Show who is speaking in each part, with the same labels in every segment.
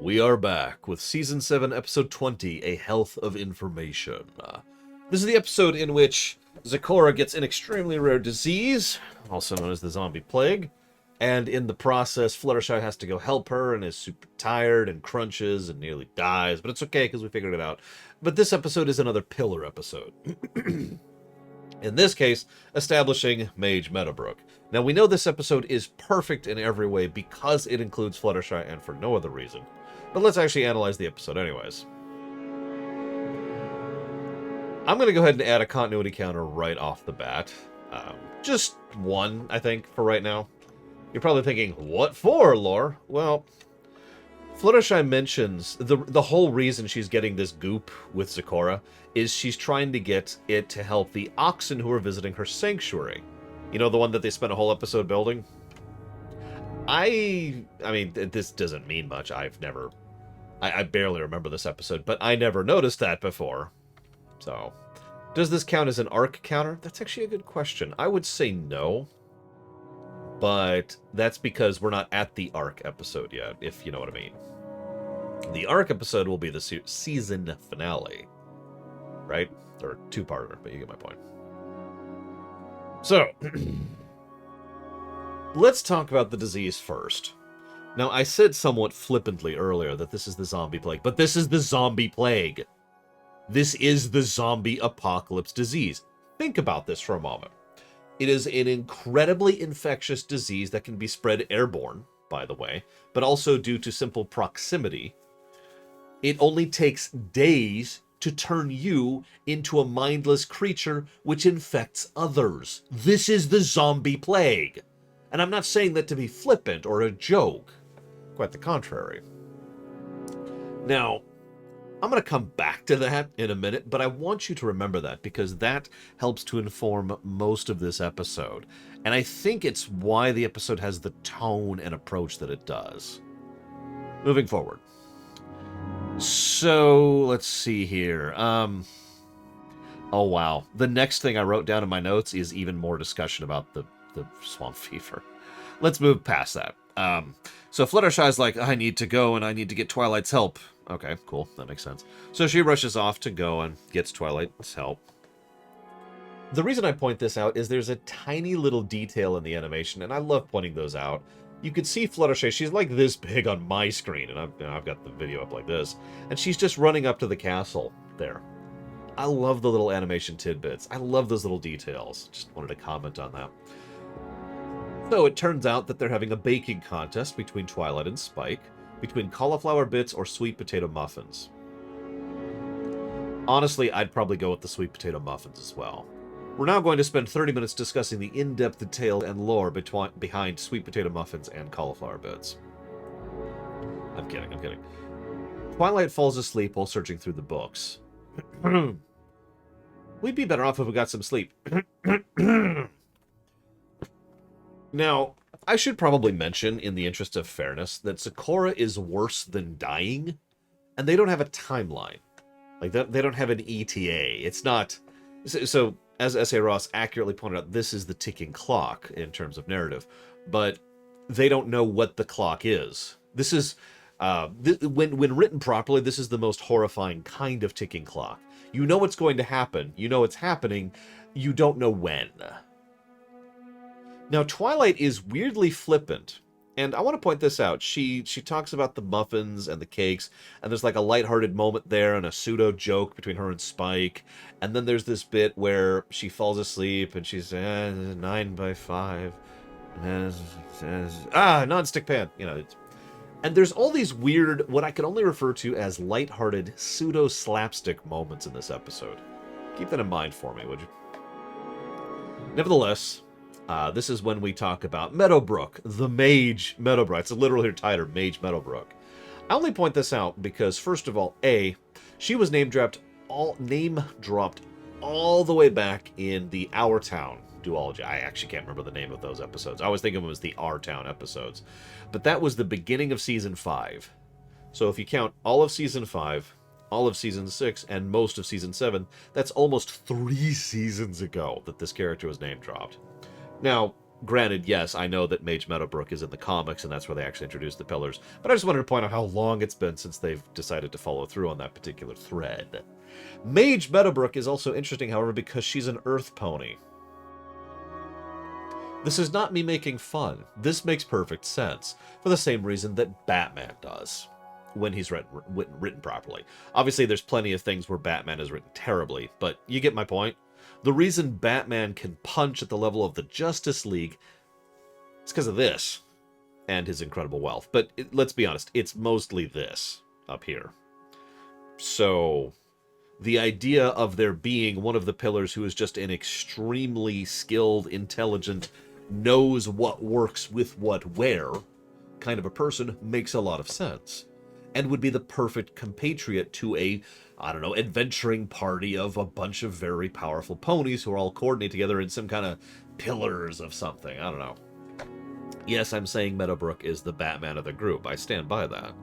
Speaker 1: We are back with Season 7, Episode 20, A Health of Information. This is the episode in which Zecora gets an extremely rare disease, also known as the zombie plague, and in the process, Fluttershy has to go help her and is super tired and crunches and nearly dies, but it's okay because we figured it out. But this episode is another pillar episode. In this case, establishing Mage Meadowbrook. Now, we know this episode is perfect in every way because it includes Fluttershy and for no other reason. But let's actually analyze the episode anyways. I'm going to go ahead and add a continuity counter right off the bat. Just one, I think, for right now. You're probably thinking, what for, Lore? Well, Fluttershy mentions the whole reason she's getting this goop with Zecora is she's trying to get it to help the oxen who are visiting her sanctuary. You know, the one that they spent a whole episode building? I mean, this doesn't mean much. I barely remember this episode, but I never noticed that before. So, does this count as an arc counter? That's actually a good question. I would say no. But that's because we're not at the arc episode yet, if you know what I mean. The arc episode will be the season finale. Right? Or two-parter, but you get my point. So, let's talk about the disease first. Now, I said somewhat flippantly earlier that this is the zombie plague, but this is the zombie plague. This is the zombie apocalypse disease. Think about this for a moment. It is an incredibly infectious disease that can be spread airborne, by the way, but also due to simple proximity. It only takes days to turn you into a mindless creature which infects others. This is the zombie plague. And I'm not saying that to be flippant or a joke. Quite the contrary. Now, I'm going to come back to that in a minute, but I want you to remember that because that helps to inform most of this episode. And I think it's why the episode has the tone and approach that it does. Moving forward. So, let's see here. Oh, wow. The next thing I wrote down in my notes is even more discussion about the swamp fever. Let's move past that. So Fluttershy's like, I need to go and I need to get Twilight's help. Okay, cool. That makes sense. So she rushes off to go and gets Twilight's help. The reason I point this out is there's a tiny little detail in the animation, and I love pointing those out. You could see Fluttershy, she's like this big on my screen, and I've got the video up like this, and she's just running up to the castle there. I love the little animation tidbits. I love those little details. Just wanted to comment on that. So it turns out that they're having a baking contest between Twilight and Spike, between cauliflower bits or sweet potato muffins. Honestly, I'd probably go with the sweet potato muffins as well. We're now going to spend 30 minutes discussing the in-depth detail and lore behind sweet potato muffins and cauliflower bits. I'm kidding. Twilight falls asleep while searching through the books. We'd be better off if we got some sleep. Now, I should probably mention, in the interest of fairness, that Zecora is worse than dying, and they don't have a timeline. Like, they don't have an ETA. It's not... So, as S.A. Ross accurately pointed out, this is the ticking clock in terms of narrative, but they don't know what the clock is. This is... when written properly, this is the most horrifying kind of ticking clock. You know what's going to happen. You know it's happening. You don't know when. Now, Twilight is weirdly flippant, and I want to point this out. She talks about the muffins and the cakes, and there's like a lighthearted moment there and a pseudo-joke between her and Spike, and then there's this bit where she falls asleep and she's 9 by 5, non-stick pan, you know. And there's all these weird, what I can only refer to as lighthearted pseudo-slapstick moments in this episode. Keep that in mind for me, would you? Nevertheless... this is when we talk about Meadowbrook, the Mage Meadowbrook. It's literally her title, Mage Meadowbrook. I only point this out because, first of all, she was name dropped all the way back in the Our Town duology. I actually can't remember the name of those episodes. I was thinking it was the Our Town episodes. But that was the beginning of Season 5. So if you count all of Season 5, all of Season 6, and most of Season 7, that's almost 3 seasons ago that this character was name dropped. Now, Granted, yes, I know that Mage Meadowbrook is in the comics, and that's where they actually introduced the pillars, but I just wanted to point out how long it's been since they've decided to follow through on that particular thread. Mage Meadowbrook is also interesting, however, because she's an Earth pony. This is not me making fun. This makes perfect sense, for the same reason that Batman does, when he's written properly. Obviously, there's plenty of things where Batman is written terribly, but you get my point. The reason Batman can punch at the level of the Justice League is because of this, and his incredible wealth. But let's be honest, it's mostly this up here. So the idea of there being one of the pillars who is just an extremely skilled, intelligent, knows what works with what where kind of a person makes a lot of sense, and would be the perfect compatriot to a, I don't know, adventuring party of a bunch of very powerful ponies who are all coordinated together in some kind of pillars of something. I don't know. Yes, I'm saying Meadowbrook is the Batman of the group. I stand by that.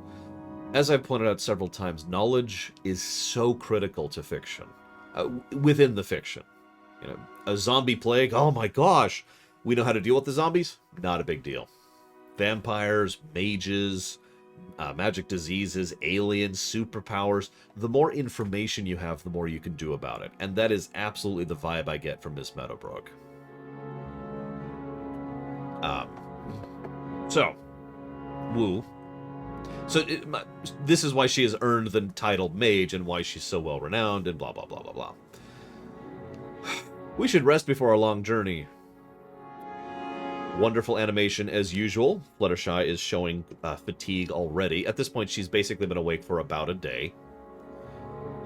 Speaker 1: As I've pointed out several times, knowledge is so critical to fiction. Within the fiction. You know, a zombie plague, oh my gosh! We know how to deal with the zombies? Not a big deal. Vampires, mages, magic diseases, aliens, superpowers. The more information you have, the more you can do about it. And that is absolutely the vibe I get from Miss Meadowbrook. So, woo. So, this is why she has earned the title Mage and why she's so well renowned and blah, blah, blah, blah, blah. We should rest before our long journey. Wonderful animation as usual. Fluttershy is showing fatigue already. At this point, she's basically been awake for about a day.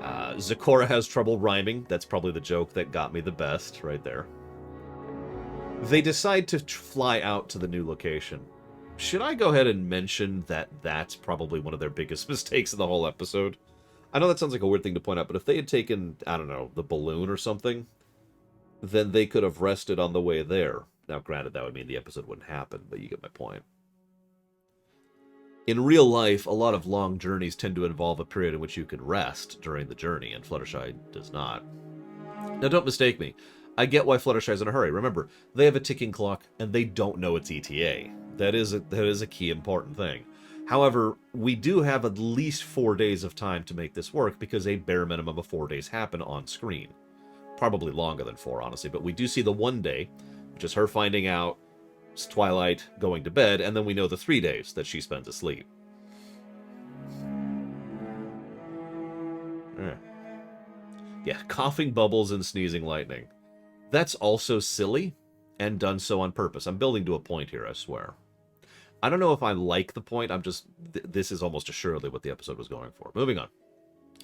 Speaker 1: Zecora has trouble rhyming. That's probably the joke that got me the best right there. They decide to fly out to the new location. Should I go ahead and mention that that's probably one of their biggest mistakes in the whole episode? I know that sounds like a weird thing to point out, but if they had taken, I don't know, the balloon or something, then they could have rested on the way there. Now, granted, that would mean the episode wouldn't happen, but you get my point. In real life, a lot of long journeys tend to involve a period in which you can rest during the journey, and Fluttershy does not. Now, don't mistake me. I get why Fluttershy's in a hurry. Remember, they have a ticking clock, and they don't know it's ETA. That is a key important thing. However, we do have at least 4 days of time to make this work, because a bare minimum of 4 days happen on screen. Probably longer than 4, honestly, but we do see the 1 day, which is her finding out, it's Twilight going to bed, and then we know the 3 days that she spends asleep. Yeah, coughing bubbles and sneezing lightning. That's also silly, and done so on purpose. I'm building to a point here, I swear. I don't know if I like the point, I'm just... this is almost assuredly what the episode was going for. Moving on.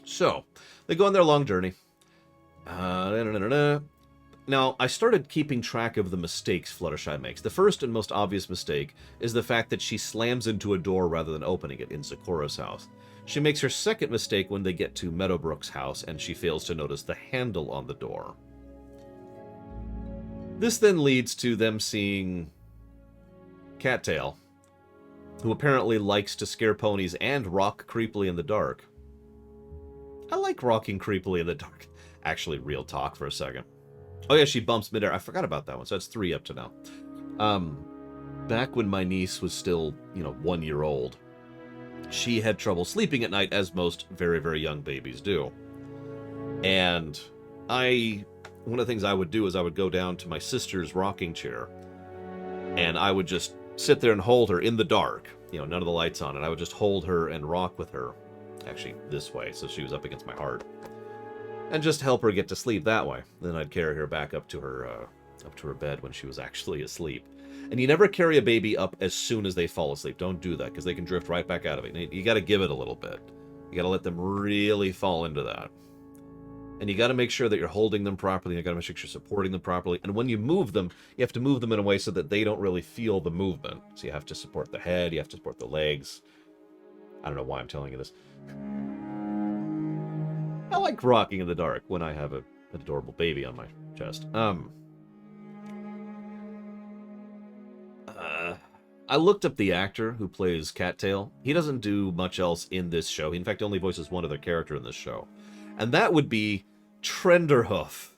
Speaker 1: So, they go on their long journey. Now, I started keeping track of the mistakes Fluttershy makes. The first and most obvious mistake is the fact that she slams into a door rather than opening it in Zecora's house. She makes her second mistake when they get to Meadowbrook's house, and she fails to notice the handle on the door. This then leads to them seeing Cattail, who apparently likes to scare ponies and rock creepily in the dark. I like rocking creepily in the dark. Actually, real talk for a second. Oh yeah, she bumps midair. I forgot about that one, so that's 3 up to now. Back when my niece was still, 1 year old, she had trouble sleeping at night, as most very, very young babies do. And one of the things I would do is I would go down to my sister's rocking chair, and I would just sit there and hold her in the dark, none of the lights on, and I would just hold her and rock with her, actually this way, so she was up against my heart, and just help her get to sleep that way. Then I'd carry her back up to her bed when she was actually asleep. And you never carry a baby up as soon as they fall asleep. Don't do that, because they can drift right back out of it. You got to give it a little bit. You got to let them really fall into that. And you got to make sure that you're holding them properly. You got to make sure you're supporting them properly. And when you move them, you have to move them in a way so that they don't really feel the movement. So you have to support the head. You have to support the legs. I don't know why I'm telling you this. I like rocking in the dark when I have an adorable baby on my chest. I looked up the actor who plays Cattail. He doesn't do much else in this show. He, in fact, only voices one other character in this show. And that would be Trenderhoof.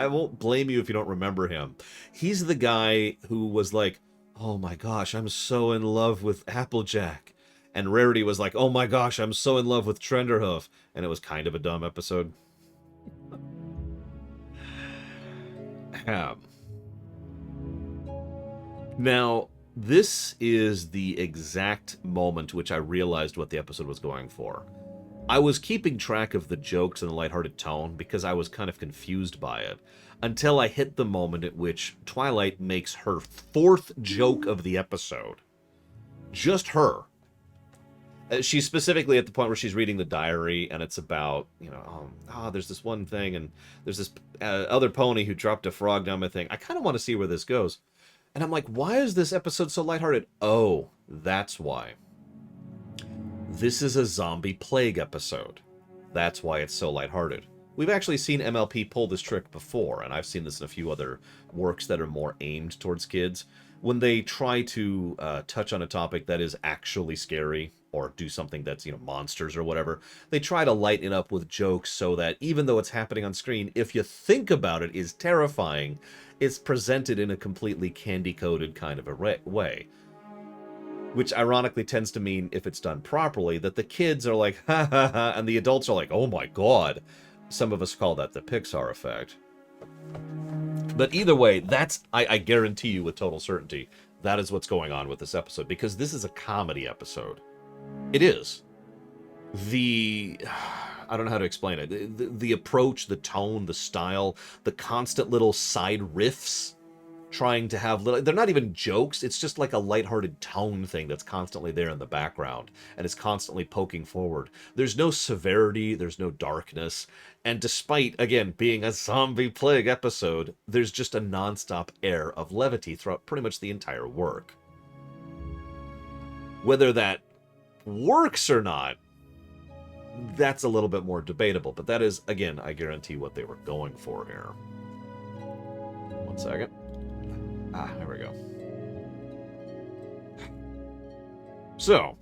Speaker 1: I won't blame you if you don't remember him. He's the guy who was like, oh my gosh, I'm so in love with Applejack. And Rarity was like, oh my gosh, I'm so in love with Trenderhoof. And it was kind of a dumb episode. Now, this is the exact moment which I realized what the episode was going for. I was keeping track of the jokes and the lighthearted tone because I was kind of confused by it, until I hit the moment at which Twilight makes her fourth joke of the episode. Just her. She's specifically at the point where she's reading the diary, and it's about, you know, there's this one thing, and there's this other pony who dropped a frog down my thing. I kind of want to see where this goes. And I'm like, why is this episode so lighthearted? Oh, that's why. This is a zombie plague episode. That's why it's so lighthearted. We've actually seen MLP pull this trick before, and I've seen this in a few other works that are more aimed towards kids. When they try to touch on a topic that is actually scary, or do something that's, you know, monsters or whatever, they try to lighten it up with jokes so that even though it's happening on screen, if you think about it, is terrifying, it's presented in a completely candy-coated kind of a way. Which ironically tends to mean, if it's done properly, that the kids are like, ha ha ha, and the adults are like, oh my god. Some of us call that the Pixar effect. But either way, that's, I guarantee you with total certainty, that is what's going on with this episode, because this is a comedy episode. It is. I don't know how to explain it. The approach, the tone, the style, the constant little side riffs, trying to have little, they're not even jokes, it's just like a lighthearted tone thing that's constantly there in the background, and is constantly poking forward. There's no severity, there's no darkness, and despite, again, being a zombie plague episode, there's just a non-stop air of levity throughout pretty much the entire work. Whether that works or not, that's a little bit more debatable, but that is, again, I guarantee what they were going for here. One second. There we go. So,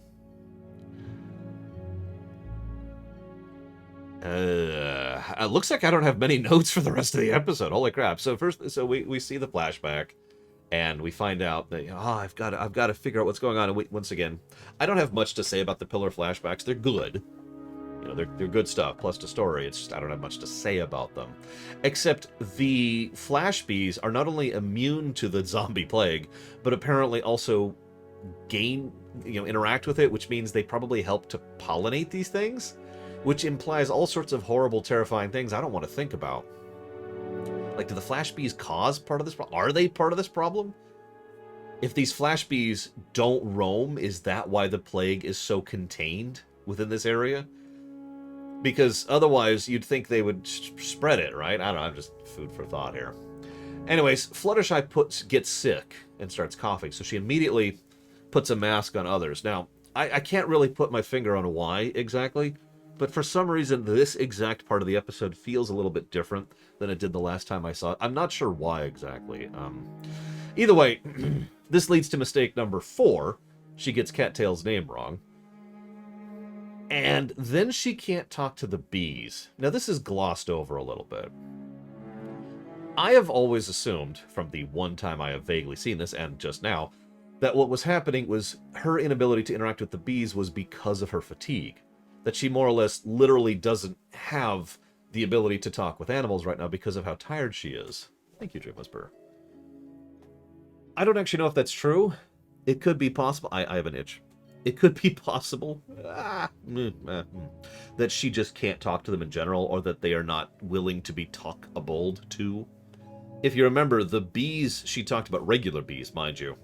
Speaker 1: it looks like I don't have many notes for the rest of the episode. Holy crap! So first, we see the flashback, and we find out that I've got to figure out what's going on. And once again, I don't have much to say about the pillar flashbacks. They're good. You know, they're good stuff. Plus the story, it's just I don't have much to say about them, except the flash bees are not only immune to the zombie plague, but apparently also interact with it, which means they probably help to pollinate these things, which implies all sorts of horrible, terrifying things I don't want to think about. Like, do the flash bees cause part of this problem? Are they part of this problem? If these flash bees don't roam, is that why the plague is so contained within this area? Because otherwise, you'd think they would spread it, right? I don't know, I'm just food for thought here. Anyways, Fluttershy gets sick and starts coughing, so she immediately puts a mask on others. Now, I can't really put my finger on why exactly, but for some reason, this exact part of the episode feels a little bit different than it did the last time I saw it. I'm not sure why exactly. Either way, this leads to mistake number 4. She gets Cattail's name wrong. And then she can't talk to the bees. Now, this is glossed over a little bit. I have always assumed, from the one time I have vaguely seen this, and just now, that what was happening was her inability to interact with the bees was because of her fatigue. That she more or less literally doesn't have the ability to talk with animals right now because of how tired she is. Thank you, Dream Whisperer. I don't actually know if that's true. It could be possible. I have an itch. It could be possible that she just can't talk to them in general, or that they are not willing to be talkable to. If you remember, the bees, she talked about regular bees, mind you,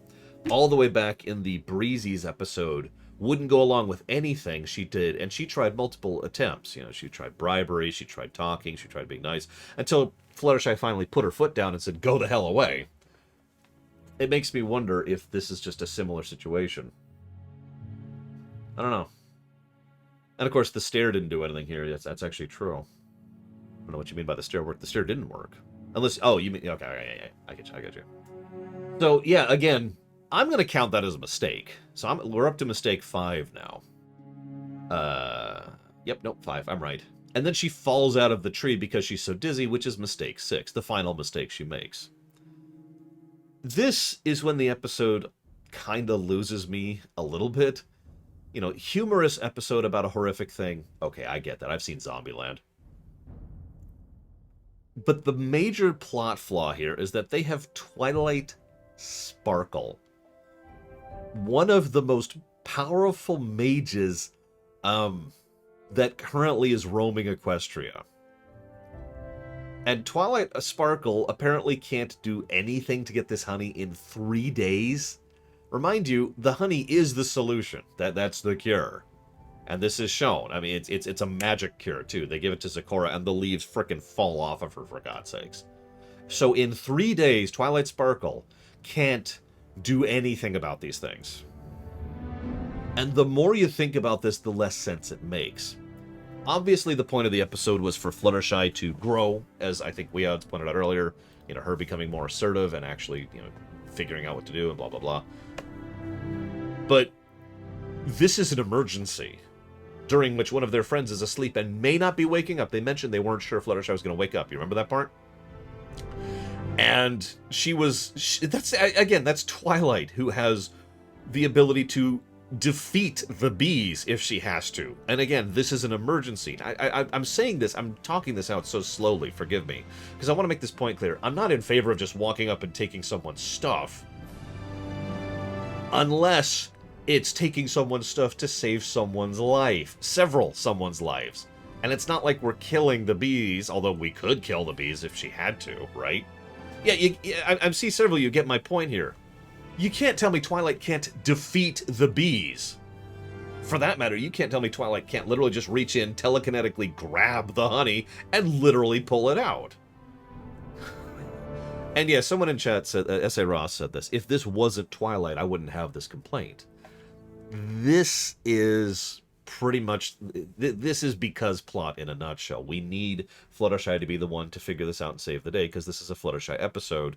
Speaker 1: all the way back in the Breezy's episode, wouldn't go along with anything she did, and she tried multiple attempts. You know, she tried bribery, she tried talking, she tried being nice, until Fluttershy finally put her foot down and said, "Go the hell away." It makes me wonder if this is just a similar situation. I don't know. And of course, the stair didn't do anything here. That's actually true. I don't know what you mean by the stair work. The stair didn't work. Unless, oh, you mean, okay, I get you. So, yeah, again, I'm going to count that as a mistake. So we're up to mistake 5 now. Yep, nope, 5. I'm right. And then she falls out of the tree because she's so dizzy, which is mistake 6, the final mistake she makes. This is when the episode kind of loses me a little bit. You know, humorous episode about a horrific thing. Okay, I get that. I've seen Zombieland. But the major plot flaw here is that they have Twilight Sparkle, one of the most powerful mages that currently is roaming Equestria. And Twilight Sparkle apparently can't do anything to get this honey in 3 days. Remind you, the honey is the solution. That's the cure. And this is shown. I mean, it's a magic cure, too. They give it to Zecora, and the leaves frickin' fall off of her, for God's sakes. So in 3 days, Twilight Sparkle can't do anything about these things. And the more you think about this, the less sense it makes. Obviously, the point of the episode was for Fluttershy to grow, as I think we had pointed out earlier. You know, her becoming more assertive and actually, you know, figuring out what to do and blah, blah, blah. But this is an emergency during which one of their friends is asleep and may not be waking up. They mentioned they weren't sure Fluttershy was going to wake up. You remember that part? And that's Twilight, who has the ability to defeat the bees if she has to. And again, this is an emergency. I'm saying this, I'm talking this out so slowly, forgive me, because I want to make this point clear. I'm not in favor of just walking up and taking someone's stuff, unless it's taking someone's stuff to save someone's life, someone's lives. And it's not like we're killing the bees, although we could kill the bees if she had to, right? Yeah, I see several of you get my point here. You can't tell me Twilight can't defeat the bees. For that matter, you can't tell me Twilight can't literally just reach in, telekinetically grab the honey, and literally pull it out. And yeah, someone in chat said, S.A. Ross said this, if this wasn't Twilight, I wouldn't have this complaint. This is pretty much, this is because plot in a nutshell. We need Fluttershy to be the one to figure this out and save the day, because this is a Fluttershy episode.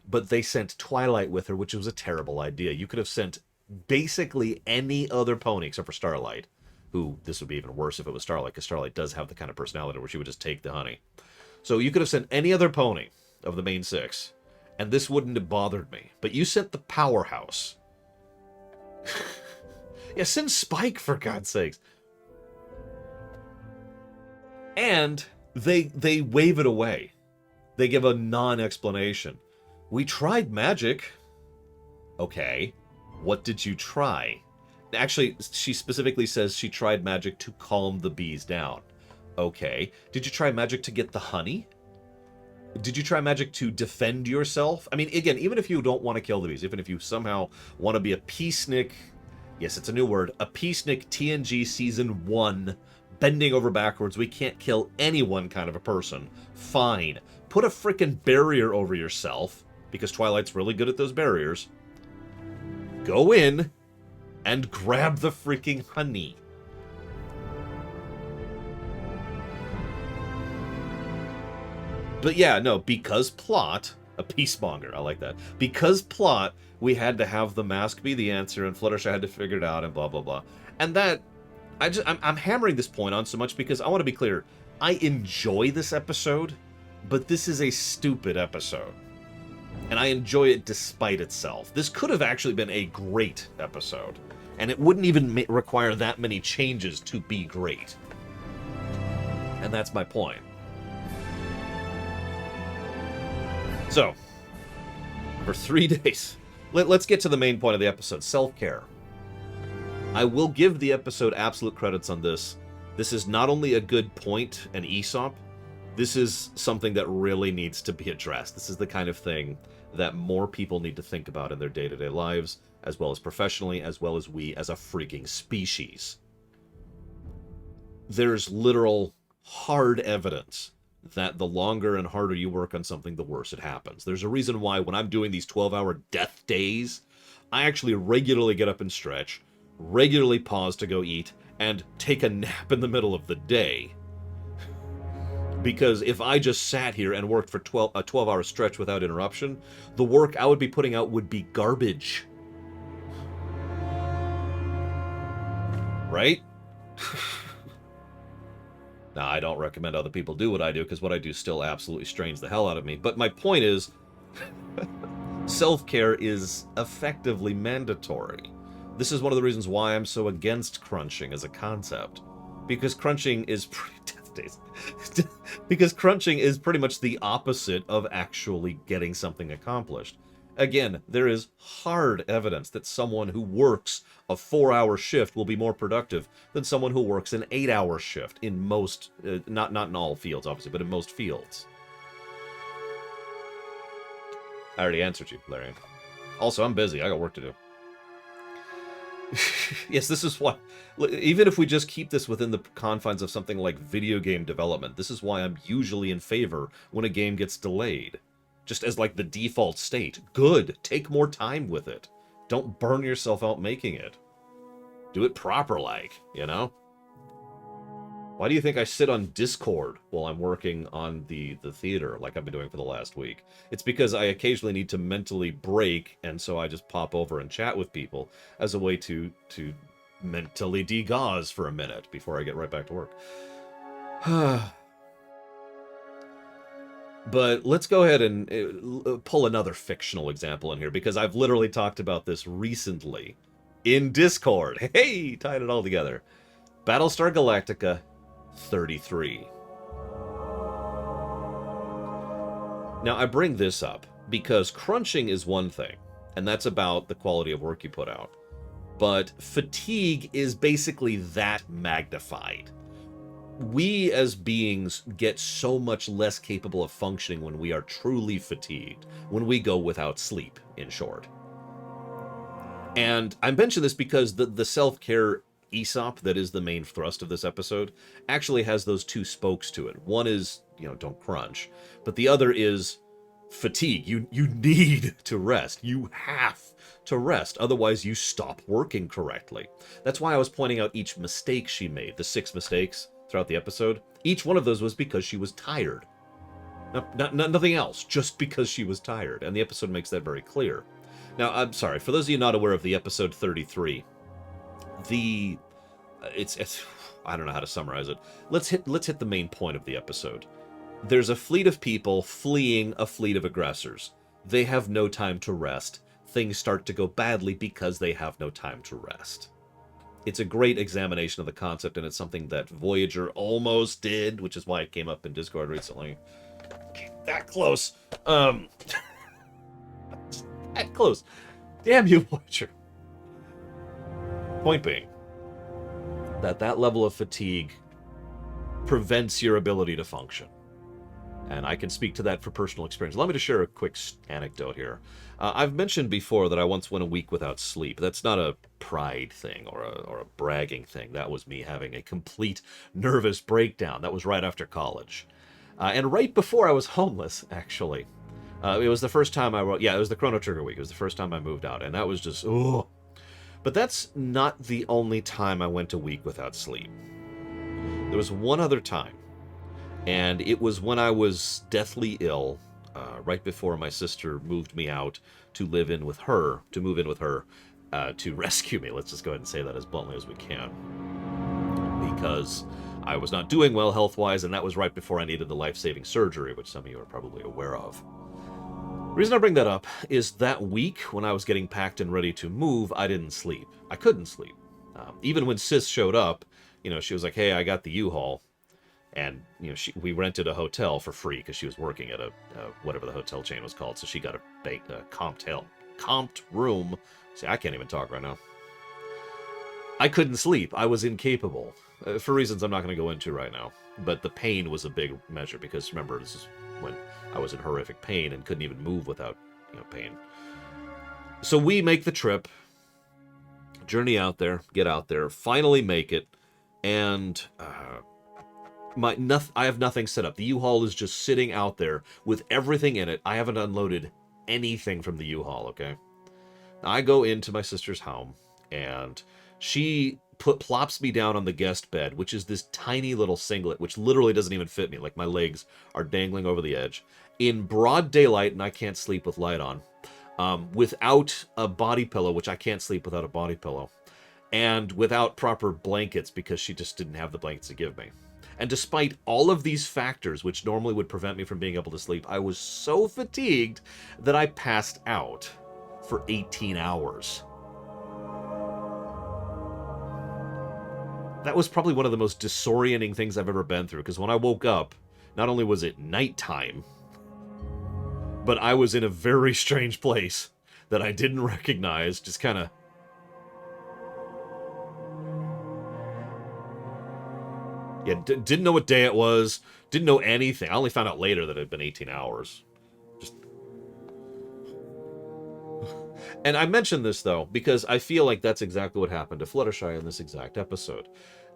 Speaker 1: But they sent Twilight with her, which was a terrible idea. You could have sent basically any other pony except for Starlight, who, this would be even worse if it was Starlight, because Starlight does have the kind of personality where she would just take the honey. So you could have sent any other pony of the main 6, and this wouldn't have bothered me. But you sent the powerhouse. Yeah, send Spike, for God's sakes. And they wave it away. They give a non-explanation. We tried magic. Okay. What did you try? Actually, she specifically says she tried magic to calm the bees down. Okay. Did you try magic to get the honey? Did you try magic to defend yourself? I mean, again, even if you don't want to kill the bees, even if you somehow want to be a peacenik, yes, it's a new word, a peacenik TNG Season 1, bending over backwards, we can't kill anyone kind of a person, fine. Put a frickin' barrier over yourself, because Twilight's really good at those barriers. Go in and grab the freaking honey. But yeah, no, because plot, a peacemonger, I like that. Because plot, we had to have the mask be the answer, and Fluttershy had to figure it out, and blah, blah, blah. And that, I'm hammering this point on so much because I want to be clear. I enjoy this episode, but this is a stupid episode. And I enjoy it despite itself. This could have actually been a great episode. And it wouldn't even require that many changes to be great. And that's my point. So, for 3 days, let's get to the main point of the episode, self-care. I will give the episode absolute credits on this. This is not only a good point, an Aesop, this is something that really needs to be addressed. This is the kind of thing that more people need to think about in their day-to-day lives, as well as professionally, as well as we as a freaking species. There's literal hard evidence that the longer and harder you work on something, the worse it happens. There's a reason why when I'm doing these 12-hour death days, I actually regularly get up and stretch, regularly pause to go eat, and take a nap in the middle of the day. Because if I just sat here and worked for a 12-hour stretch without interruption, the work I would be putting out would be garbage. Right? Now, I don't recommend other people do what I do, because what I do still absolutely strains the hell out of me. But my point is, self-care is effectively mandatory. This is one of the reasons why I'm so against crunching as a concept. Because crunching is because crunching is pretty much the opposite of actually getting something accomplished. Again, there is hard evidence that someone who works a 4-hour shift will be more productive than someone who works an 8-hour shift in most, not in all fields, obviously, but in most fields. I already answered you, Larry. Also, I'm busy. I got work to do. Yes, this is why, even if we just keep this within the confines of something like video game development, this is why I'm usually in favor when a game gets delayed. Just as like the default state. Good. Take more time with it. Don't burn yourself out making it. Do it proper like, you know? Why do you think I sit on Discord while I'm working on the theater like I've been doing for the last week? It's because I occasionally need to mentally break, and so I just pop over and chat with people as a way to mentally degauze for a minute before I get right back to work. But let's go ahead and pull another fictional example in here, because I've literally talked about this recently in Discord. Hey, tied it all together. Battlestar Galactica 33. Now, I bring this up because crunching is one thing, and that's about the quality of work you put out. But fatigue is basically that magnified. We as beings get so much less capable of functioning when we are truly fatigued, when we go without sleep, in short. And I mention this because the self-care Aesop that is the main thrust of this episode actually has those two spokes to it. One is, you know, don't crunch, but the other is fatigue. You need to rest. You have to rest, otherwise you stop working correctly. That's why I was pointing out each mistake she made, the 6 mistakes throughout the episode. Each one of those was because she was tired. Nothing else, just because she was tired, and the episode makes that very clear. Now, I'm sorry, for those of you not aware of the episode 33, it's I don't know how to summarize it. Let's hit the main point of the episode. There's a fleet of people fleeing a fleet of aggressors. They have no time to rest. Things start to go badly because they have no time to rest. It's a great examination of the concept, and it's something that Voyager almost did, which is why it came up in Discord recently. That close. That close. Damn you, Voyager. Point being, that level of fatigue prevents your ability to function. And I can speak to that for personal experience. Allow me to share a quick anecdote here. I've mentioned before that I once went a week without sleep. That's not a pride thing or a bragging thing. That was me having a complete nervous breakdown. That was right after college. And right before I was homeless, actually. It was the first time it was the Chrono Trigger week. It was the first time I moved out. And that was just, oh. But that's not the only time I went a week without sleep. There was one other time. And it was when I was deathly ill, right before my sister moved me out to move in with her, to rescue me. Let's just go ahead and say that as bluntly as we can. Because I was not doing well health-wise, and that was right before I needed the life-saving surgery, which some of you are probably aware of. The reason I bring that up is that week, when I was getting packed and ready to move, I didn't sleep. I couldn't sleep. Even when Sis showed up, she was like, hey, I got the U-Haul. And, we rented a hotel for free because she was working at whatever the hotel chain was called. So she got a comped room. See, I can't even talk right now. I couldn't sleep. I was incapable. For reasons I'm not going to go into right now. But the pain was a big measure because, remember, this is when I was in horrific pain and couldn't even move without, pain. So we make the trip, journey out there, get out there, finally make it, and I have nothing set up. The U-Haul is just sitting out there with everything in it. I haven't unloaded anything from the U-Haul, okay? I go into my sister's home, and she plops me down on the guest bed, which is this tiny little singlet, which literally doesn't even fit me. Like, my legs are dangling over the edge. In broad daylight, and I can't sleep with light on. Without a body pillow, which I can't sleep without a body pillow. And without proper blankets, because she just didn't have the blankets to give me. And despite all of these factors, which normally would prevent me from being able to sleep, I was so fatigued that I passed out for 18 hours. That was probably one of the most disorienting things I've ever been through, because when I woke up, not only was it nighttime, but I was in a very strange place that I didn't recognize, just kind of... Yeah, didn't know what day it was, didn't know anything. I only found out later that it had been 18 hours. Just... And I mention this, though, because I feel like that's exactly what happened to Fluttershy in this exact episode.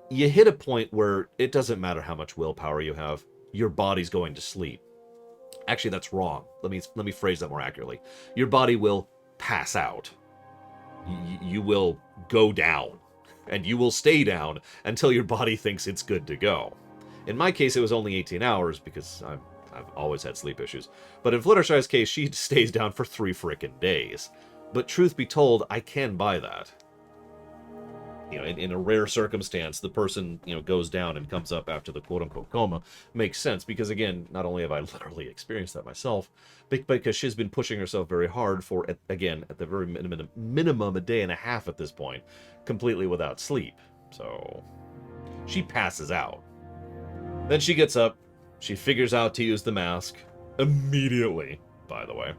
Speaker 1: You hit a point where it doesn't matter how much willpower you have, your body's going to sleep. Actually, that's wrong. Let me phrase that more accurately. Your body will pass out. You will go down. And you will stay down until your body thinks it's good to go. In my case, it was only 18 hours because I've always had sleep issues. But in Fluttershy's case, she stays down for 3 frickin' days. But truth be told, I can buy that. You know, in a rare circumstance, the person, you know, goes down and comes up after the quote-unquote coma. Makes sense, because again, not only have I literally experienced that myself, but because she's been pushing herself very hard for, again, at the very minimum, a day and a half at this point, completely without sleep. So, she passes out. Then she gets up, she figures out to use the mask, immediately, by the way.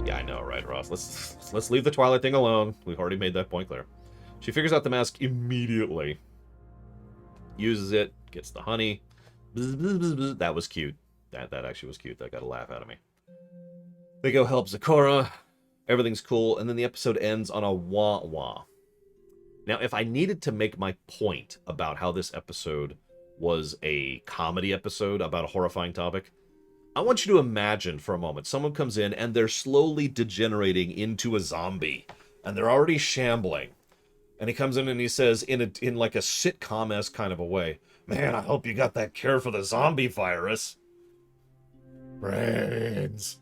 Speaker 1: Yeah, I know, right, Ross? Let's leave the Twilight thing alone. We've already made that point clear. She figures out the mask immediately. Uses it, gets the honey. Bzz, bzz, bzz, bzz. That was cute. That actually was cute. That got a laugh out of me. They go help Zecora. Everything's cool. And then the episode ends on a wah-wah. Now, if I needed to make my point about how this episode was a comedy episode about a horrifying topic, I want you to imagine for a moment someone comes in and they're slowly degenerating into a zombie. And they're already shambling. And he comes in and he says, in like a sitcom-esque kind of a way, "Man, I hope you got that cure for the zombie virus." Brains.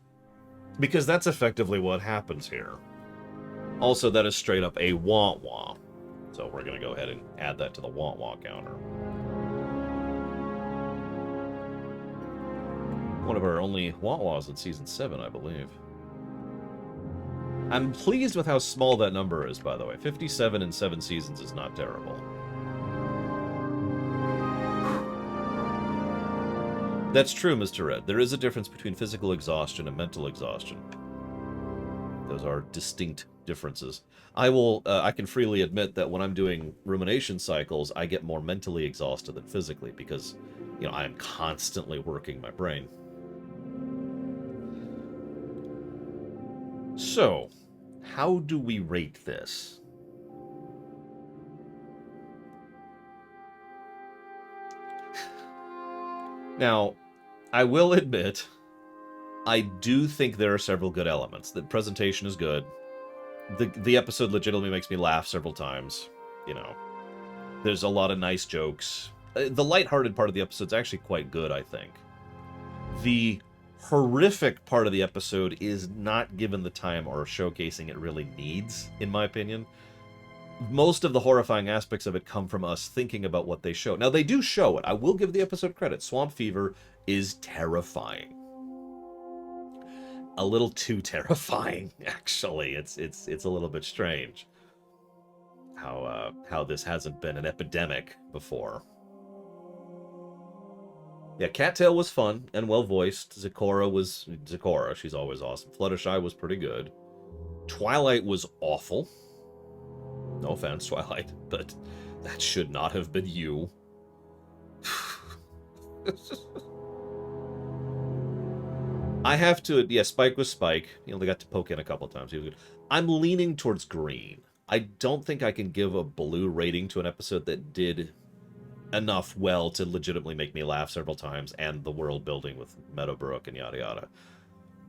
Speaker 1: Because that's effectively what happens here. Also, that is straight up a wah-wah. So we're going to go ahead and add that to the wah-wah counter. One of our only wah-wahs in Season 7, I believe. I'm pleased with how small that number is, by the way. 57 in 7 seasons is not terrible. That's true, Mr. Red. There is a difference between physical exhaustion and mental exhaustion. Those are distinct differences. I can freely admit that when I'm doing rumination cycles, I get more mentally exhausted than physically because, you know, I am constantly working my brain. So, how do we rate this? Now, I will admit, I do think there are several good elements. The presentation is good. The episode legitimately makes me laugh several times. You know, there's a lot of nice jokes. The lighthearted part of the episode is actually quite good, I think. The horrific part of the episode is not given the time or showcasing it really needs, in my opinion. Most of the horrifying aspects of it come from us thinking about what they show. Now, they do show it. I will give the episode credit. Swamp Fever is terrifying. A little too terrifying, actually. It's a little bit strange how this hasn't been an epidemic before. Yeah, Cattail was fun and well-voiced. Zecora was Zecora. She's always awesome. Fluttershy was pretty good. Twilight was awful. No offense, Twilight, but that should not have been you. I have to... Yeah, Spike was Spike. You know, they got to poke in a couple times. He was good. I'm leaning towards green. I don't think I can give a blue rating to an episode that did enough well to legitimately make me laugh several times, and the world building with Meadowbrook and yada yada.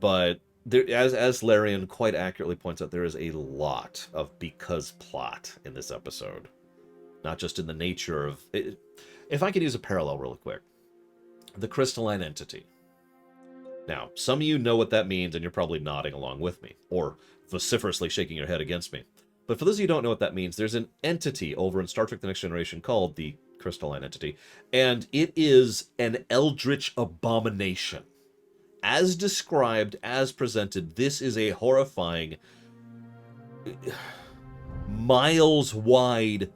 Speaker 1: But there, as Larian quite accurately points out, there is a lot of because plot in this episode. Not just in the nature of... If I could use a parallel really quick. The crystalline entity. Now, some of you know what that means, and you're probably nodding along with me, or vociferously shaking your head against me. But for those of you who don't know what that means, there's an entity over in Star Trek The Next Generation called the Crystalline Entity, and it is an eldritch abomination. As described, as presented, this is a horrifying, miles-wide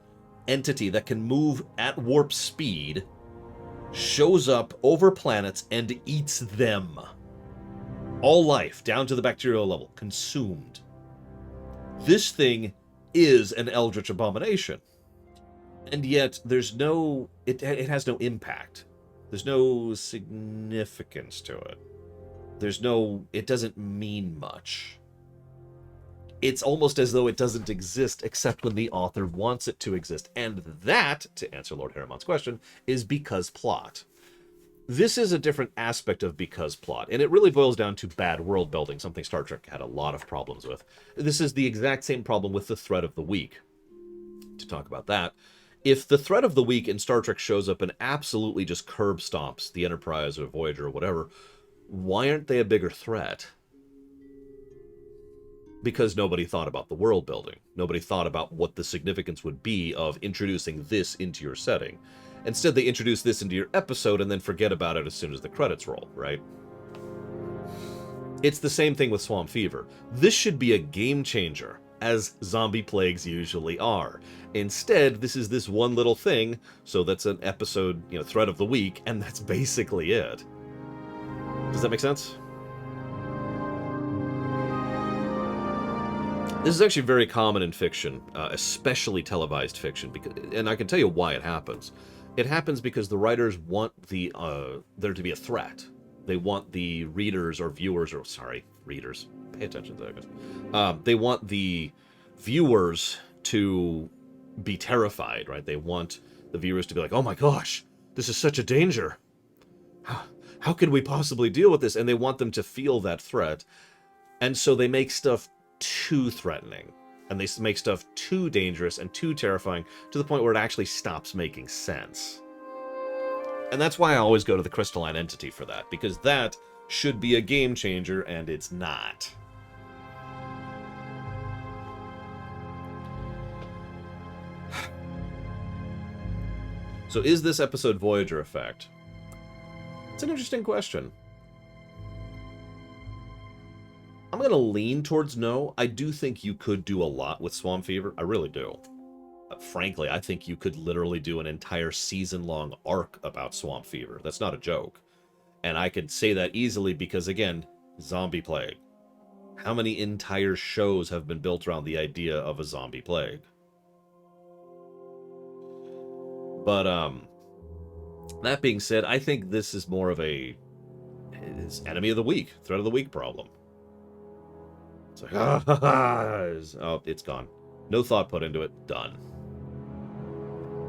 Speaker 1: entity that can move at warp speed, shows up over planets, and eats them. All life, down to the bacterial level, consumed. This thing is an eldritch abomination. And yet, there's no... It has no impact. There's no significance to it. There's no... It doesn't mean much. It's almost as though it doesn't exist except when the author wants it to exist. And that, to answer Lord Harriman's question, is because plot. This is a different aspect of because plot, and it really boils down to bad world building, something Star Trek had a lot of problems with. This is the exact same problem with the threat of the week. To talk about that, if the threat of the week in Star Trek shows up and absolutely just curb stomps the Enterprise or Voyager or whatever, why aren't they a bigger threat? Because nobody thought about the world building. Nobody thought about what the significance would be of introducing this into your setting. Instead, they introduce this into your episode and then forget about it as soon as the credits roll, right? It's the same thing with Swamp Fever. This should be a game changer, as zombie plagues usually are. Instead, this is this one little thing, so that's an episode, threat of the week, and that's basically it. Does that make sense? This is actually very common in fiction, especially televised fiction, and I can tell you why it happens. It happens because the writers want there to be a threat. They want the readers or viewers, readers, pay attention to that, guys. They want the viewers to be terrified, right? They want the viewers to be like, oh my gosh, this is such a danger. How could we possibly deal with this? And they want them to feel that threat. And so they make stuff too threatening. And they make stuff too dangerous and too terrifying to the point where it actually stops making sense. And that's why I always go to the Crystalline Entity for that, because that should be a game changer, and it's not. So is this episode Voyager effect? It's an interesting question. I'm going to lean towards no. I do think you could do a lot with Swamp Fever. I really do. Frankly, I think you could literally do an entire season-long arc about Swamp Fever. That's not a joke. And I could say that easily because, again, zombie plague. How many entire shows have been built around the idea of a zombie plague? But, that being said, I think this is more of it's enemy of the week, threat of the week problem. It's like, oh, it's gone. No thought put into it. Done.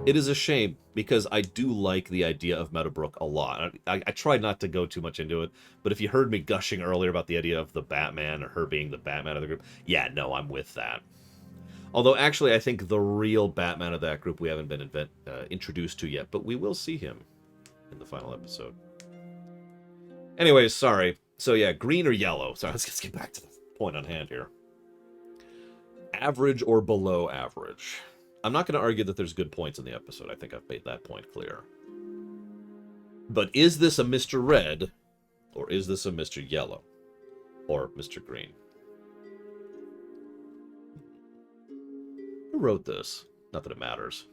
Speaker 1: It is a shame, because I do like the idea of Meadowbrook a lot. I tried not to go too much into it, but if you heard me gushing earlier about the idea of the Batman, or her being the Batman of the group, yeah, no, I'm with that. Although, actually, I think the real Batman of that group we haven't been introduced to yet, but we will see him in the final episode. Anyways, sorry. So yeah, green or yellow? Sorry, let's get back to the point on hand here. Average or below average? I'm not going to argue that there's good points in the episode. I think I've made that point clear. But is this a Mr. Red, or is this a Mr. Yellow, or Mr. Green? Who wrote this? Not that it matters.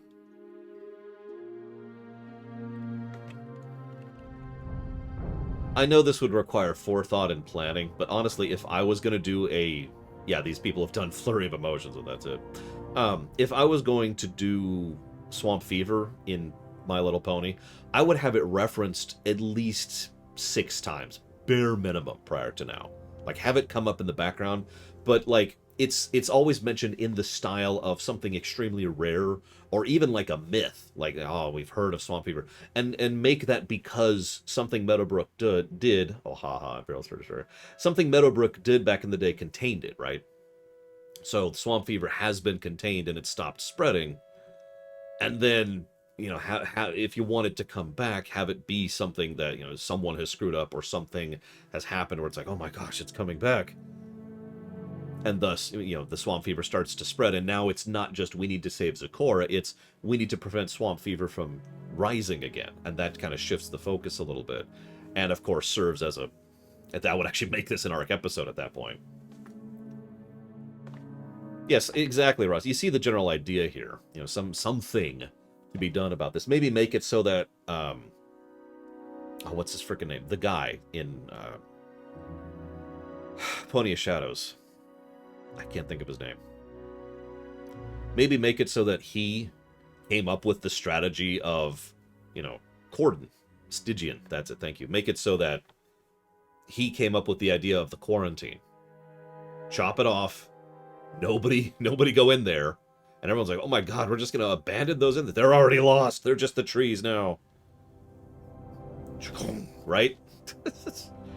Speaker 1: I know this would require forethought and planning, but honestly, if I was going to do yeah, these people have done Flurry of Emotions, and that's it. If I was going to do Swamp Fever in My Little Pony, I would have it referenced at least 6 times, bare minimum, prior to now. Like, have it come up in the background, but, like, it's always mentioned in the style of something extremely rare, or even like a myth, like, oh, we've heard of Swamp Fever, and make that because something Meadowbrook did, oh, haha, Imperial's pretty sure, something Meadowbrook did back in the day contained it, right? So Swamp Fever has been contained and it stopped spreading, and then, if you want it to come back, have it be something that, someone has screwed up, or something has happened where it's like, oh my gosh, it's coming back. And thus, you know, the swamp fever starts to spread, and now it's not just we need to save Zecora, it's we need to prevent swamp fever from rising again. And that kind of shifts the focus a little bit. And, of course, serves as a... That would actually make this an arc episode at that point. Yes, exactly, Ross. You see the general idea here. You know, something to be done about this. Maybe make it so that... oh, what's his freaking name? The guy in Pony of Shadows. I can't think of his name. Maybe make it so that he came up with the strategy of, you know, cordon. Stygian, that's it, thank you. Make it so that he came up with the idea of the quarantine. Chop it off. Nobody go in there. And everyone's like, oh my god, we're just going to abandon those in there. They're already lost. They're just the trees now. Right?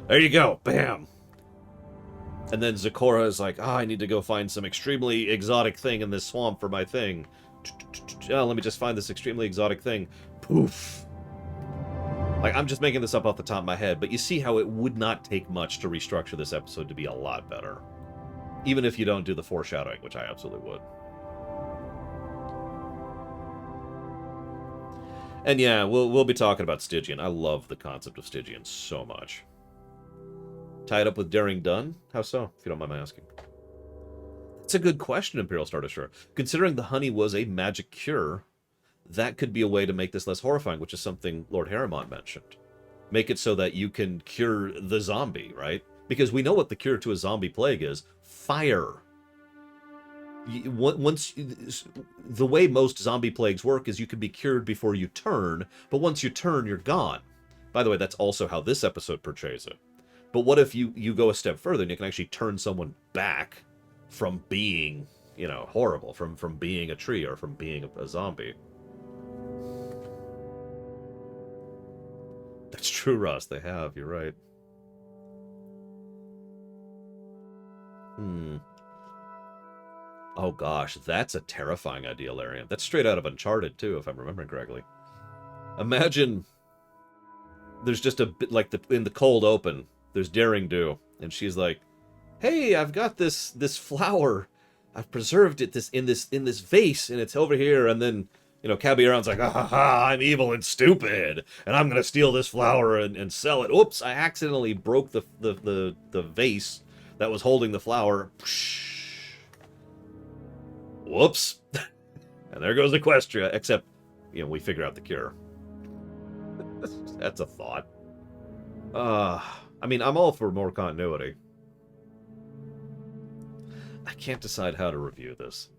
Speaker 1: There you go. Bam. And then Zecora is like, I need to go find some extremely exotic thing in this swamp for my thing. Oh, let me just find this extremely exotic thing. Poof. Like, I'm just making this up off the top of my head, but you see how it would not take much to restructure this episode to be a lot better. Even if you don't do the foreshadowing, which I absolutely would. And yeah, we'll be talking about Stygian. I love the concept of Stygian so much. Tied up with Daring Done? How so, if you don't mind my asking? It's a good question, Imperial Star Destroyer. Considering the honey was a magic cure, that could be a way to make this less horrifying, which is something Lord Harrimont mentioned. Make it so that you can cure the zombie, right? Because we know what the cure to a zombie plague is. Fire. The way most zombie plagues work is you can be cured before you turn, but once you turn, you're gone. By the way, that's also how this episode portrays it. But what if you go a step further and you can actually turn someone back from being, you know, horrible, from being a tree or from being a zombie? That's true, Ross. They have. You're right. Oh gosh, that's a terrifying idea, Larian. That's straight out of Uncharted, too, if I'm remembering correctly. Imagine there's just a bit like in the cold open, there's Daring Do, and she's like, "Hey, I've got this flower. I've preserved it in this vase, and it's over here." And then, you know, Caballera's like, "Ah ha ha! I'm evil and stupid, and I'm gonna steal this flower and sell it." Oops! I accidentally broke the vase that was holding the flower. Whoops! And there goes Equestria. Except, you know, we figure out the cure. That's a thought. I mean, I'm all for more continuity. I can't decide how to review this.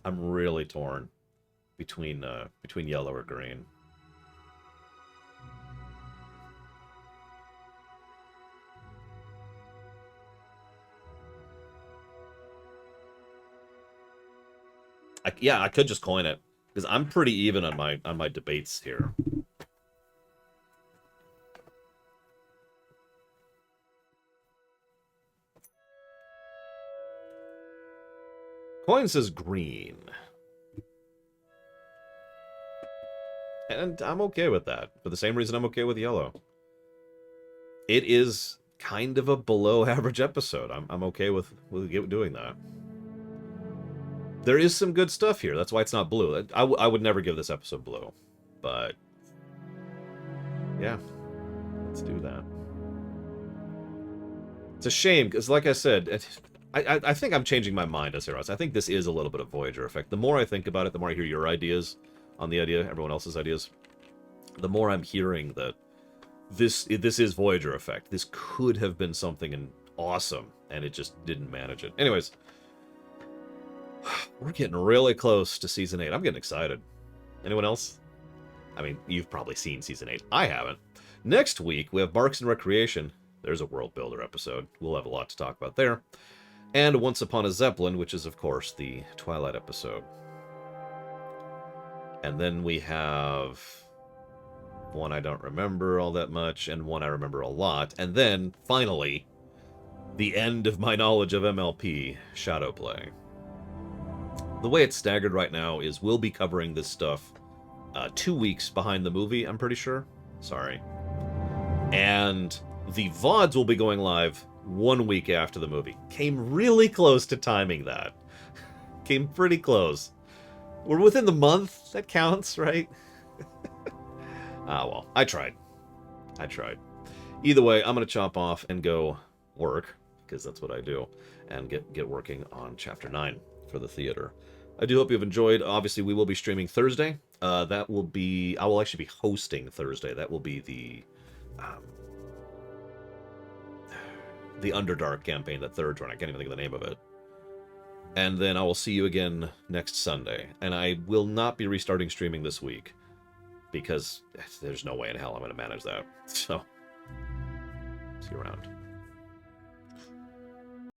Speaker 1: I'm really torn between yellow or green. I could just coin it because I'm pretty even on my debates here. Coin says green. And I'm okay with that, for the same reason I'm okay with yellow. It is kind of a below average episode. I'm okay with doing that. There is some good stuff here. That's why it's not blue. I would never give this episode blue. But yeah, let's do that. It's a shame, because like I said, I think I'm changing my mind as Heroes. I think this is a little bit of Voyager effect. The more I think about it, the more I hear your ideas on the idea, everyone else's ideas, the more I'm hearing that this is Voyager effect. This could have been something awesome, and it just didn't manage it. Anyways, we're getting really close to Season 8. I'm getting excited. Anyone else? I mean, you've probably seen Season 8. I haven't. Next week, we have Parks and Recreation. There's a World Builder episode. We'll have a lot to talk about there. And Once Upon a Zeppelin, which is, of course, the Twilight episode. And then we have one I don't remember all that much, and one I remember a lot. And then, finally, the end of my knowledge of MLP, Shadowplay. The way it's staggered right now is we'll be covering this stuff 2 weeks behind the movie, I'm pretty sure. Sorry. And the VODs will be going live 1 week after the movie. Came really close to timing that. Came pretty close. We're within the month. That counts, right? Ah, well, I tried. I tried. Either way, I'm going to chop off and go work, because that's what I do, and get working on Chapter 9 for the theater. I do hope you've enjoyed. Obviously, we will be streaming Thursday. That will be... I will actually be hosting Thursday. That will be the Underdark campaign, that third one. I can't even think of the name of it. And then I will see you again next Sunday. And I will not be restarting streaming this week, because there's no way in hell I'm going to manage that. So, see you around.